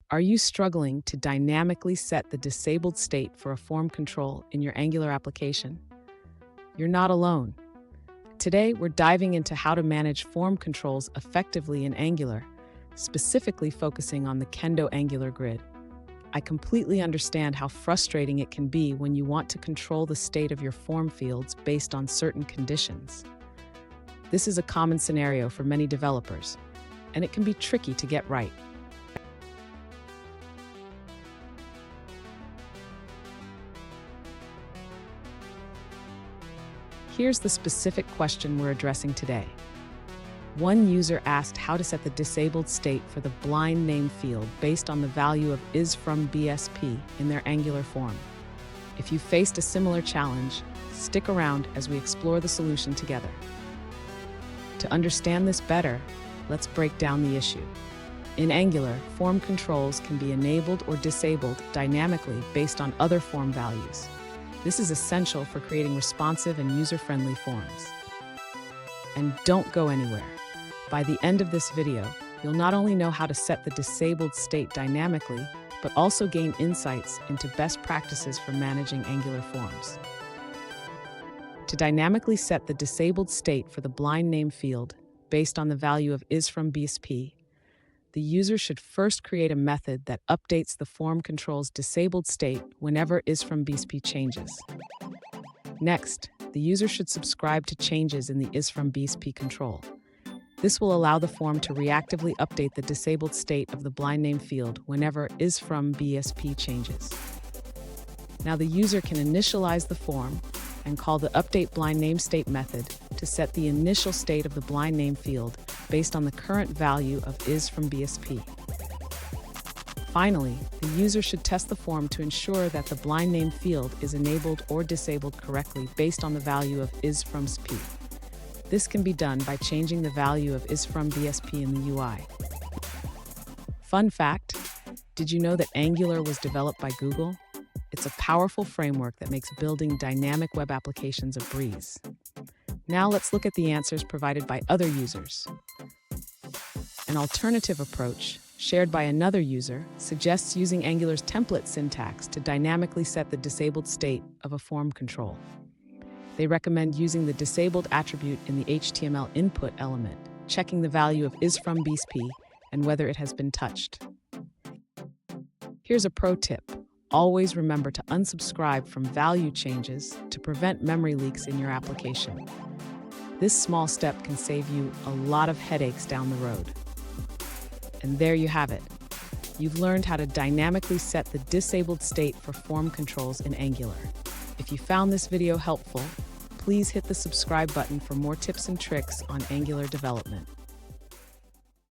Are you struggling to dynamically set the disabled state for a form control in your Angular application? You're not alone. Today, we're diving into how to manage form controls effectively in Angular, specifically focusing on the Kendo Angular grid. I completely understand how frustrating it can be when you want to control the state of your form fields based on certain conditions. This is a common scenario for many developers, and it can be tricky to get right. Here's the specific question we're addressing today. One user asked how to set the disabled state for the blind name field based on the value of isFromBSP in their Angular form. If you faced a similar challenge, stick around as we explore the solution together. To understand this better, let's break down the issue. In Angular, form controls can be enabled or disabled dynamically based on other form values. This is essential for creating responsive and user-friendly forms. And don't go anywhere. By the end of this video, you'll not only know how to set the disabled state dynamically, but also gain insights into best practices for managing Angular forms. To dynamically set the disabled state for the blind name field based on the value of isFromBSP, the user should first create a method that updates the form control's disabled state whenever isFromBSP changes. Next, the user should subscribe to changes in the isFromBSP control. This will allow the form to reactively update the disabled state of the blind name field whenever isFromBSP changes. Now the user can initialize the form and call the updateBlindNameState method to set the initial state of the blind name field based on the current value of isFromBSP. Finally, the user should test the form to ensure that the blind name field is enabled or disabled correctly based on the value of isFromBSP. This can be done by changing the value of isFromBSP in the UI. Fun fact, did you know that Angular was developed by Google? It's a powerful framework that makes building dynamic web applications a breeze. Now let's look at the answers provided by other users. An alternative approach, shared by another user, suggests using Angular's template syntax to dynamically set the disabled state of a form control. They recommend using the disabled attribute in the HTML input element, checking the value of isFromBSP and whether it has been touched. Here's a pro tip. Always remember to unsubscribe from value changes to prevent memory leaks in your application. This small step can save you a lot of headaches down the road. And there you have it. You've learned how to dynamically set the disabled state for form controls in Angular. If you found this video helpful, please hit the subscribe button for more tips and tricks on Angular development.